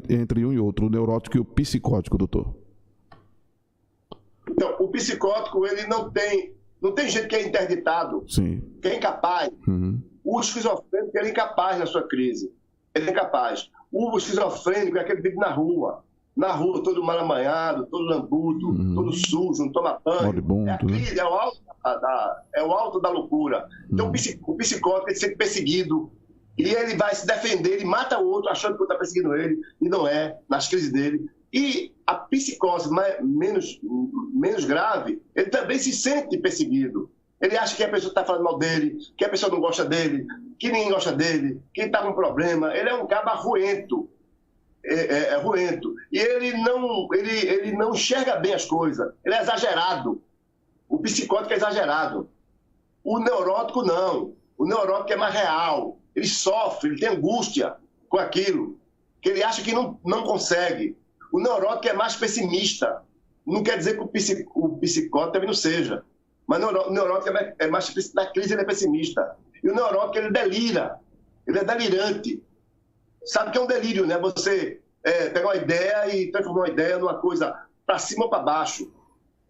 entre um e outro, o neurótico e o psicótico, doutor? Então, o psicótico ele não tem gente que é interditado, que é incapaz. O esquizofrênico ele é incapaz na sua crise. Ele é incapaz. O esquizofrênico é aquele que vive na rua, todo mal-amanhado, todo lambudo, todo sujo, não toma banho. É o alto da loucura. Então, o psicótico ele se sente perseguido e ele vai se defender, ele mata o outro achando que o outro está perseguindo ele, e não é, nas crises dele. E a psicose menos grave, ele também se sente perseguido. Ele acha que a pessoa está falando mal dele, que a pessoa não gosta dele, que ninguém gosta dele, que está com problema. Ele é um cabo ruento. Ruento. E ele não enxerga bem as coisas. Ele é exagerado. O psicótico é exagerado. O neurótico não. O neurótico é mais real. Ele sofre, ele tem angústia com aquilo, que ele acha que não consegue. O neurótico é mais pessimista. Não quer dizer que o psicótico também não seja. Mas o neurótico é mais... Na crise ele é pessimista. E o neurótico ele delira. Ele é delirante. Sabe que é um delírio, né? Você pegar uma ideia e transformar uma ideia numa coisa para cima ou para baixo.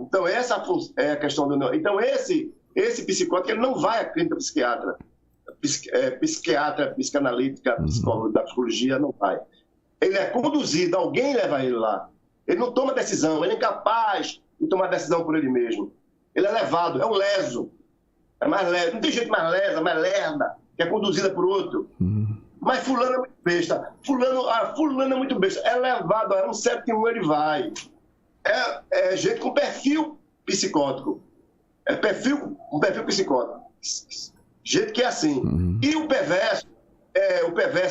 Então, essa é a questão do neurônio. Então, esse psicótico, ele não vai à clínica psiquiatra, psicanalítica, psicólogo da psicologia, não vai. Ele é conduzido, alguém leva ele lá. Ele não toma decisão, ele é incapaz de tomar decisão por ele mesmo. Ele é levado, é um leso. É mais leve, não tem jeito mais lesa, mais lerda, que é conduzida por outro. Mas fulano é muito besta. Fulano é muito besta. É levado, é um 7-1, ele vai. É gente com perfil psicótico. É um perfil psicótico. Gente que é assim. E o perverso é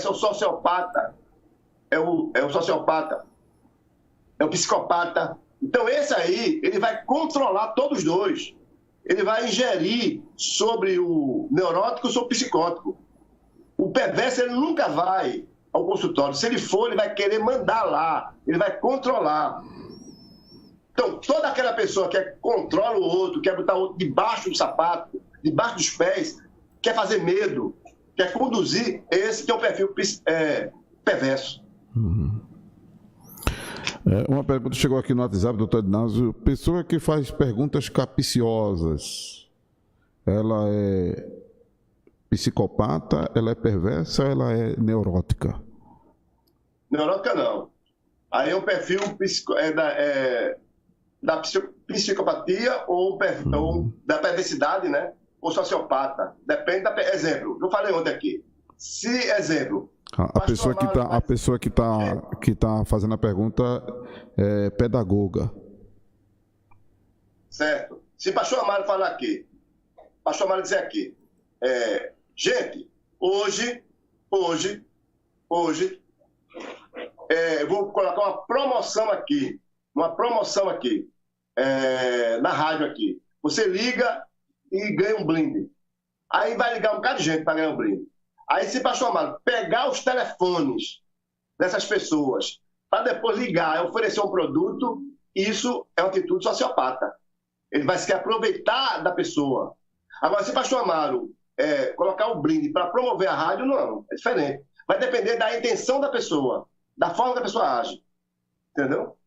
o sociopata. É o sociopata. É o psicopata. Então esse aí, ele vai controlar todos os dois. Ele vai ingerir sobre o neurótico e sobre o psicótico. O perverso, ele nunca vai ao consultório. Se ele for, ele vai querer mandar lá. Ele vai controlar. Então, toda aquela pessoa que controla o outro, quer botar o outro debaixo do sapato, debaixo dos pés, quer fazer medo, quer conduzir, esse que é o perfil perverso. Uma pergunta chegou aqui no WhatsApp, doutor Ednásio. Pessoa que faz perguntas capciosas, ela é psicopata, ela é perversa ou ela é neurótica? Neurótica não. Aí é um perfil da psicopatia ou da perversidade, né? Ou sociopata. Depende da... Exemplo, eu falei ontem aqui. A pessoa que tá fazendo a pergunta é pedagoga. Certo. Se pastor Amaro falar aqui, pastor Amaro dizer aqui, gente, hoje, eu vou colocar uma promoção aqui, na rádio aqui. Você liga e ganha um brinde. Aí vai ligar um bocado de gente para ganhar um brinde. Aí, se pastor Amaro pegar os telefones dessas pessoas para depois ligar e oferecer um produto, isso é uma atitude sociopata. Ele vai se aproveitar da pessoa. Agora, se pastor Amaro colocar o brinde para promover a rádio, não, é diferente. Vai depender da intenção da pessoa, da forma que a pessoa age. Entendeu?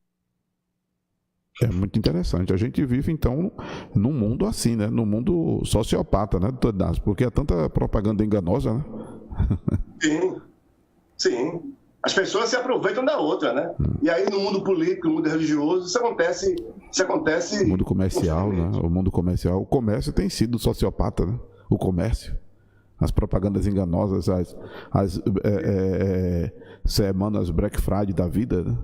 É muito interessante. A gente vive, então, num mundo assim, né? Num mundo sociopata, né, doutor Ednásio? Porque é tanta propaganda enganosa, né? Sim. As pessoas se aproveitam da outra, né? E aí, no mundo político, no mundo religioso, isso acontece... O mundo comercial, né? O mundo comercial. O comércio tem sido sociopata, né? O comércio. As propagandas enganosas, as semanas Black Friday da vida, né?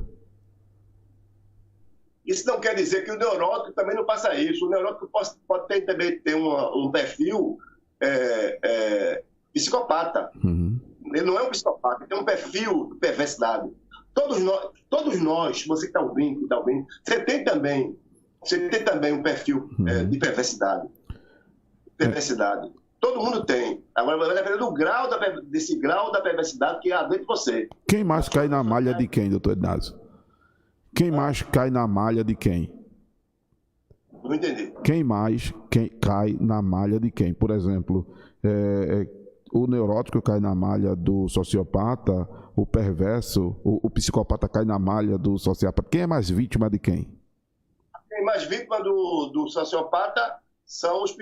Isso não quer dizer que o neurótico também não faça isso. O neurótico pode também ter um perfil psicopata. Ele não é um psicopata, ele tem um perfil de perversidade. Todos nós, você que está ouvindo, você tem também um perfil de perversidade. Todo mundo tem. Agora vai depender desse grau da perversidade que há dentro de você. Quem mais cai na malha de quem, doutor Ednásio? Quem mais cai na malha de quem? Não entendi. Quem cai na malha de quem? Por exemplo, o neurótico cai na malha do sociopata, o perverso, o psicopata cai na malha do sociopata. Quem é mais vítima de quem? Quem é mais vítima do sociopata são as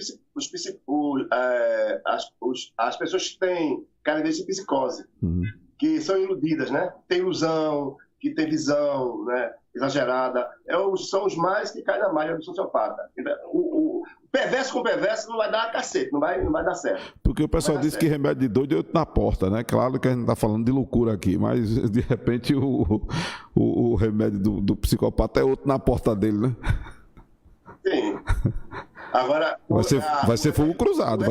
pessoas que têm carência de psicose, que são iludidas, né? Tem ilusão, que tem visão, né, exagerada, são os mais que caem na malha do sociopata. O perverso com perverso não vai dar cacete, não vai dar certo. Porque o pessoal diz que remédio de doido é outro na porta, né? Claro que a gente está falando de loucura aqui, mas de repente o remédio do psicopata é outro na porta dele, né? Sim. Agora... Vai ser fogo cruzado, né?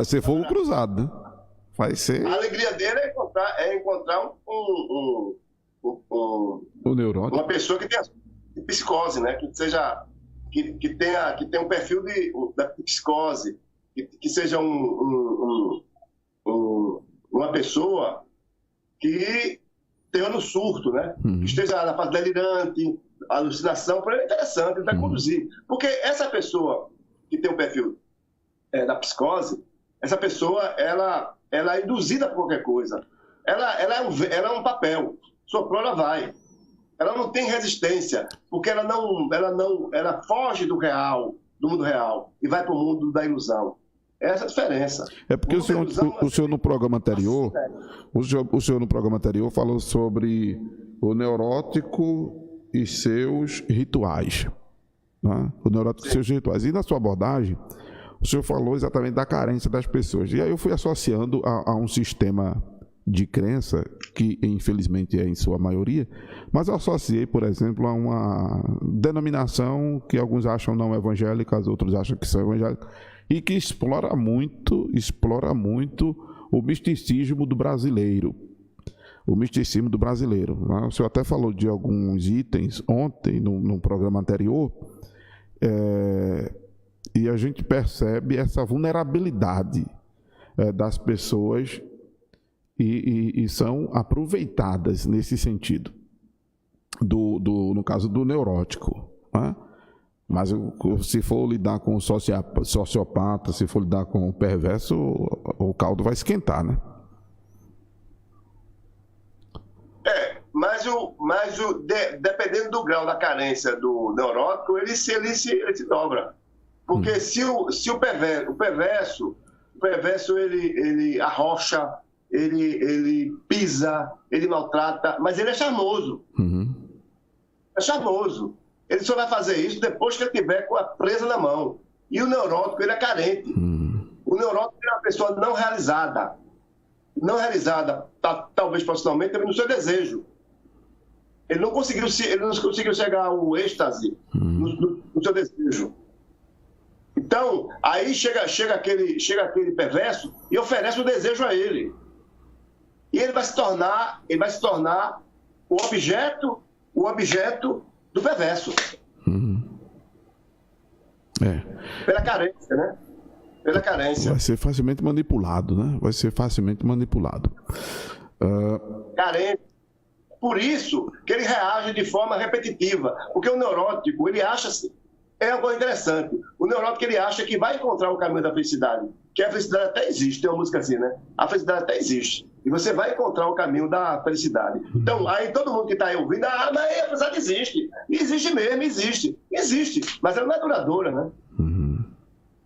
Vai ser... A alegria dele é encontrar o neurótico. Uma pessoa que tenha psicose, né? Que tenha um perfil da psicose, que seja uma pessoa que tenha no surto, né? Que esteja na fase delirante, alucinação, para ele é interessante, ele vai conduzir. Porque essa pessoa que tem um perfil da psicose, essa pessoa, ela é induzida por qualquer coisa. Ela é um papel. Soprou, ela vai. Ela não tem resistência, porque ela foge do real, do mundo real, e vai para o mundo da ilusão. Essa é a diferença. É porque o senhor no programa anterior, o senhor no programa anterior falou sobre o neurótico e seus rituais. Né? O neurótico e seus rituais. E na sua abordagem, o senhor falou exatamente da carência das pessoas. E aí eu fui associando a um sistema de crença, que infelizmente é em sua maioria, mas eu associei, por exemplo, a uma denominação que alguns acham não evangélica, outros acham que são evangélicas, e que explora muito o misticismo do brasileiro. O misticismo do brasileiro. Né? O senhor até falou de alguns itens ontem, no programa anterior, e a gente percebe essa vulnerabilidade das pessoas e são aproveitadas nesse sentido, no caso do neurótico. Né? Mas se for lidar com o sociopata, se for lidar com o perverso, o caldo vai esquentar, né? Dependendo do grau da carência do neurótico, ele se dobra. Porque se o perverso ele arrocha, ele pisa, ele maltrata, mas ele é charmoso. É charmoso. Ele só vai fazer isso depois que ele tiver com a presa na mão. E o neurótico, ele é carente. O neurótico é uma pessoa não realizada. Não realizada, talvez profissionalmente, também no seu desejo. Ele não conseguiu chegar ao êxtase no seu desejo. Então, aí chega aquele perverso e oferece o desejo a ele. E ele vai se tornar o objeto do perverso. Pela carência, né? Pela carência. Vai ser facilmente manipulado, né? Vai ser facilmente manipulado. Carente. Por isso que ele reage de forma repetitiva. Porque o neurótico, ele acha... É uma coisa interessante. O neurótico, ele acha que vai encontrar o caminho da felicidade. Que a felicidade até existe. Tem uma música assim, né? A felicidade até existe. E você vai encontrar o caminho da felicidade. Então, aí todo mundo que está aí ouvindo, mas a felicidade existe. E existe mesmo, existe. Existe, mas ela não é duradoura, né?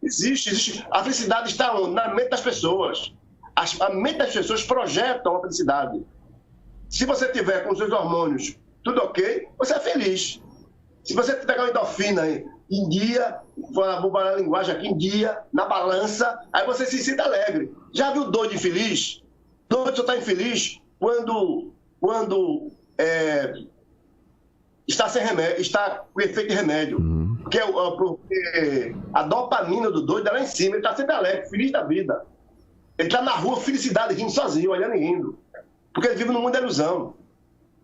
Existe. A felicidade está onde? Na mente das pessoas. A mente das pessoas projetam a felicidade. Se você tiver com os seus hormônios tudo ok, você é feliz. Se você pegar uma endorfina em dia, vou falar a linguagem aqui, em dia, na balança, aí você se sinta alegre. Já viu doido infeliz? Doido só está infeliz quando está sem remédio, está com efeito de remédio. Porque a dopamina do doido é lá em cima, ele está sempre alegre, feliz da vida. Ele está na rua, felicidade, rindo sozinho, olhando e rindo. Porque ele vive no mundo da ilusão.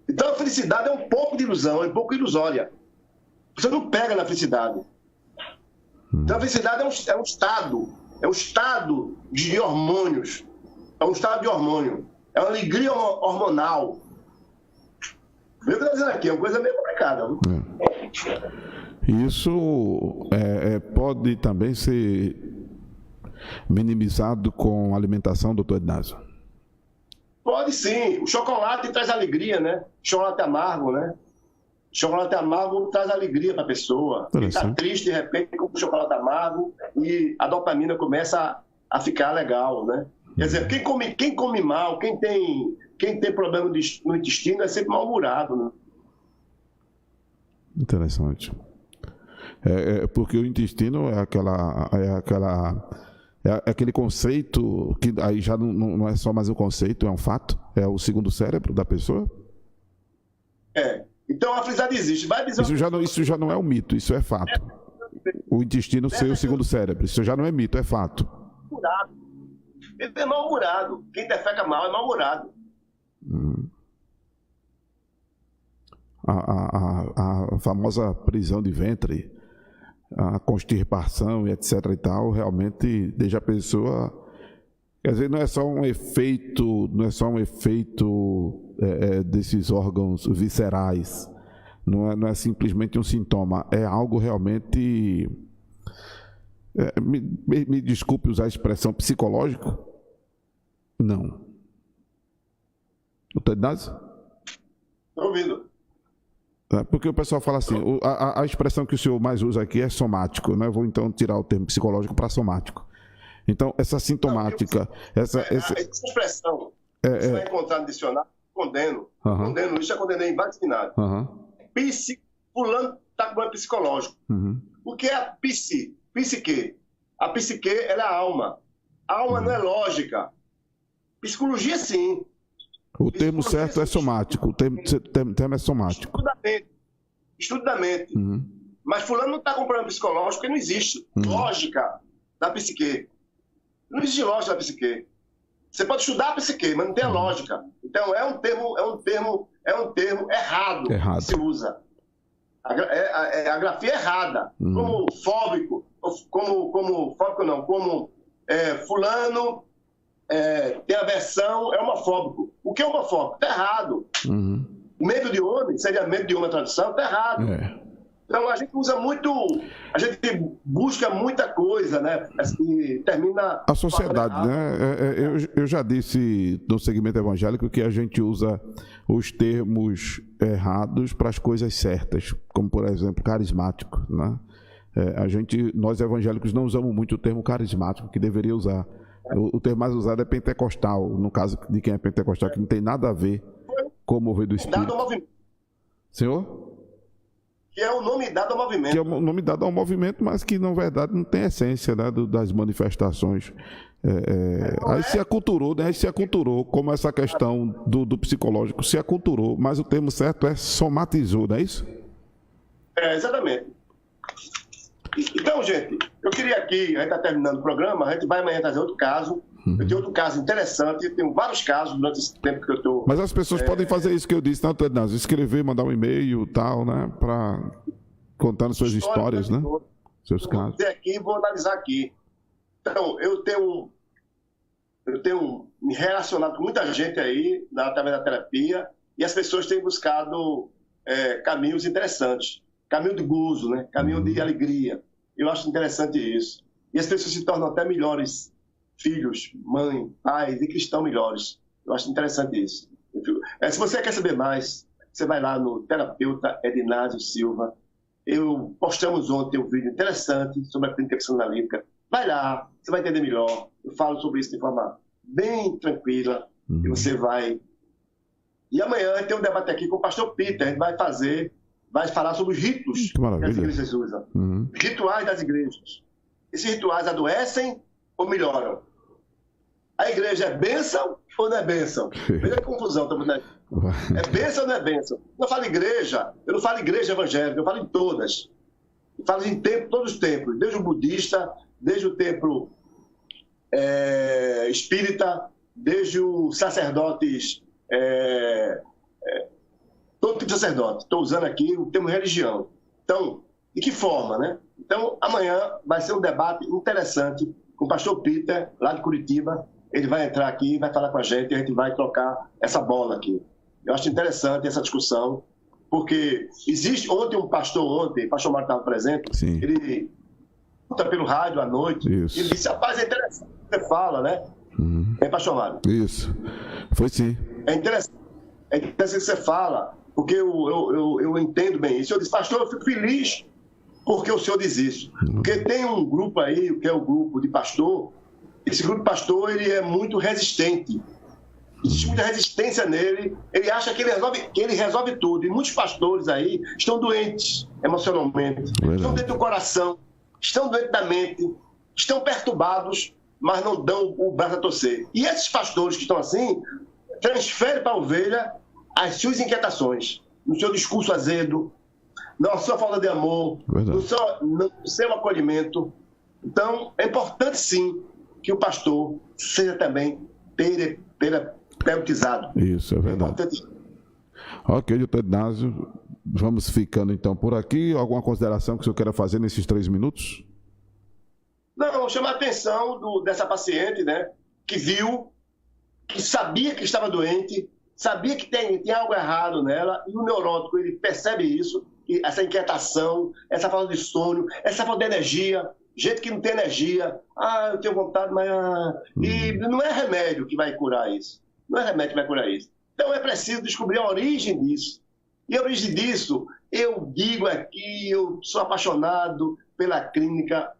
Então a felicidade é um pouco de ilusão, é um pouco ilusória. Você não pega na felicidade. Então a felicidade é um estado de hormônios. É um estado de hormônio. É uma alegria hormonal. Vê o que eu estou dizendo aqui, é uma coisa meio complicada. Isso pode também ser minimizado com alimentação, doutor Ednásio? Pode sim. O chocolate traz alegria, né? Chocolate amargo, né? Chocolate amargo traz alegria para a pessoa. Ele está triste, de repente, com o chocolate amargo e a dopamina começa a ficar legal, né? Quer dizer, quem come mal, quem tem problema no intestino é sempre mal-humorado, né? Interessante. Porque o intestino é aquele conceito que aí já não é só mais um conceito, é um fato, é o segundo cérebro da pessoa. Então a felicidade existe. Vai dizer isso já não é um mito, isso é fato. O intestino ser o segundo cérebro, isso já não é mito, é fato. Ele é mal-humorado. Quem defeca mal é mal-humorado. A famosa prisão de ventre, a constipação e etc e tal, realmente deixa a pessoa... Quer dizer, não é só um efeito desses órgãos viscerais, não é simplesmente um sintoma, é algo realmente... Me desculpe usar a expressão psicológico? Não. Doutor Ednásio? Estou ouvindo. Porque o pessoal fala assim, a expressão que o senhor mais usa aqui é somático, né? Eu vou então tirar o termo psicológico para somático. Então, essa sintomática... Essa expressão você vai encontrar no dicionário, condeno isso, já condenei em vários cenários. Fulano está com problema psicológico. O que é a psique? A psique, ela é a alma. A alma não é lógica. Psicologia, sim. O termo certo é somático. O termo é somático. Estudo da mente. Mas fulano não está com problema psicológico porque não existe lógica da psique. Não existe lógica da psique. Você pode estudar a psique, mas não tem a lógica. Então é um termo errado que se usa. A grafia é errada. Como fóbico, como fulano tem aversão, é homofóbico. O que é homofóbico? Está errado. Medo de homem, seria medo de homem na tradução, está errado. Então a gente usa muito, a gente busca muita coisa, né? E termina... A sociedade, né? Eu já disse no segmento evangélico que a gente usa os termos errados para as coisas certas, como por exemplo carismático, né? Nós evangélicos não usamos muito o termo carismático, que deveria usar. O termo mais usado é pentecostal, no caso de quem é pentecostal, que não tem nada a ver com o mover do Espírito. Senhor? Que é o nome dado ao movimento. Que é o nome dado ao movimento, mas que, na verdade, não tem essência, né, das manifestações. Aí se aculturou, né? Se aculturou, como essa questão do psicológico se aculturou, mas o termo certo é somatizou, não é isso? Exatamente. Então, gente, eu queria aqui, a gente está terminando o programa, a gente vai amanhã trazer outro caso. Eu tenho outro caso interessante, eu tenho vários casos durante esse tempo que eu estou... Mas as pessoas podem fazer isso que eu disse, não, Tednazio? Escrever, mandar um e-mail e tal, né? Para contando suas histórias, né? Seus casos. Vou dizer aqui, vou analisar aqui. Então, eu tenho me relacionado com muita gente aí, através da terapia, e as pessoas têm buscado caminhos interessantes. Caminho de gozo, né? Caminho de alegria. Eu acho interessante isso. E as pessoas se tornam até melhores filhos, mãe, pais e cristãos melhores. Eu acho interessante isso. Se você quer saber mais, você vai lá no terapeuta Ednásio Silva. Postamos ontem um vídeo interessante sobre a clínica psicanalítica. Vai lá, você vai entender melhor. Eu falo sobre isso de forma bem tranquila. E você vai... E amanhã tem um debate aqui com o pastor Peter. A gente vai falar sobre os ritos que as igrejas usam. Rituais das igrejas. Esses rituais adoecem ou melhoram? A igreja é bênção ou não é bênção? Veja a confusão. É bênção ou não é bênção? Eu falo igreja, eu não falo igreja evangélica, eu falo em todas. Eu falo em todos os templos, desde o budista, desde o templo espírita, desde os sacerdotes, todo tipo de sacerdote. Estou usando aqui o termo religião. Então, de que forma, né? Então, amanhã vai ser um debate interessante com o pastor Peter, lá de Curitiba. Ele vai entrar aqui, vai falar com a gente vai trocar essa bola aqui. Eu acho interessante essa discussão, porque existe... o pastor Mário estava presente, Sim. Ele luta pelo rádio à noite, Isso. Ele disse, rapaz, é interessante o que você fala, né? Pastor Mário? Isso. Foi sim. É interessante o que você fala, porque eu entendo bem isso. Eu disse, pastor, eu fico feliz porque o senhor diz isso. Porque tem um grupo aí, que é o grupo de pastor. Esse grupo de pastor, ele é muito resistente. Existe muita resistência nele. Ele acha que ele resolve tudo. E muitos pastores aí estão doentes emocionalmente. Estão dentro do coração. Estão doentes da mente. Estão perturbados, mas não dão o braço a torcer. E esses pastores que estão assim, transferem para a ovelha as suas inquietações. No seu discurso azedo, na sua falta de amor, no seu acolhimento. Então, é importante sim que o pastor seja também terapeutizado. Isso, é verdade. Ok, doutor Ednásio, vamos ficando então por aqui. Alguma consideração que o senhor queira fazer nesses 3 minutos? Não, chamar a atenção dessa paciente, né, que viu, que sabia que estava doente, sabia que tem algo errado nela, e o neurótico, ele percebe isso, essa inquietação, essa falta de sono, essa falta de energia. Gente que não tem energia, eu tenho vontade, mas... E não é remédio que vai curar isso. Não é remédio que vai curar isso. Então é preciso descobrir a origem disso. E a origem disso Eu digo aqui, eu sou apaixonado pela clínica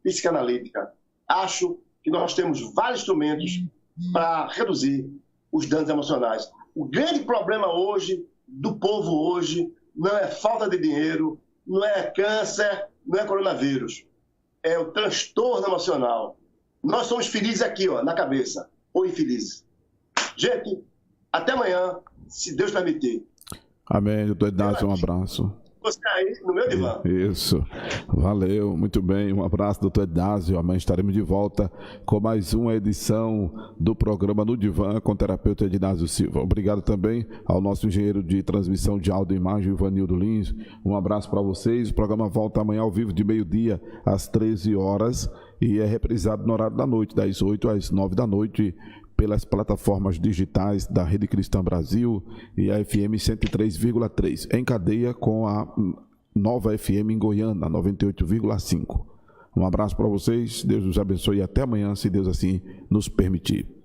psicanalítica. Acho que nós temos vários instrumentos para reduzir os danos emocionais. O grande problema hoje, do povo hoje, não é falta de dinheiro, não é câncer, não é coronavírus. É o transtorno emocional. Nós somos felizes aqui, ó, na cabeça, ou infelizes. Gente, até amanhã, se Deus permitir. Amém, doutor Inácio, um abraço. Você aí no meu divã. Isso, valeu, muito bem, um abraço, doutor Inácio. Amanhã estaremos de volta com mais uma edição do programa No Divã com o terapeuta Inácio Silva. Obrigado também ao nosso engenheiro de transmissão de áudio e imagem, Ivanildo Lins. Um abraço para vocês. O programa volta amanhã ao vivo de meio-dia às 13 horas e é reprisado no horário da noite, das 8 às 9 da noite, pelas plataformas digitais da Rede Cristã Brasil e a FM 103,3, em cadeia com a Nova FM em Goiânia, 98,5. Um abraço para vocês, Deus os abençoe e até amanhã, se Deus assim nos permitir.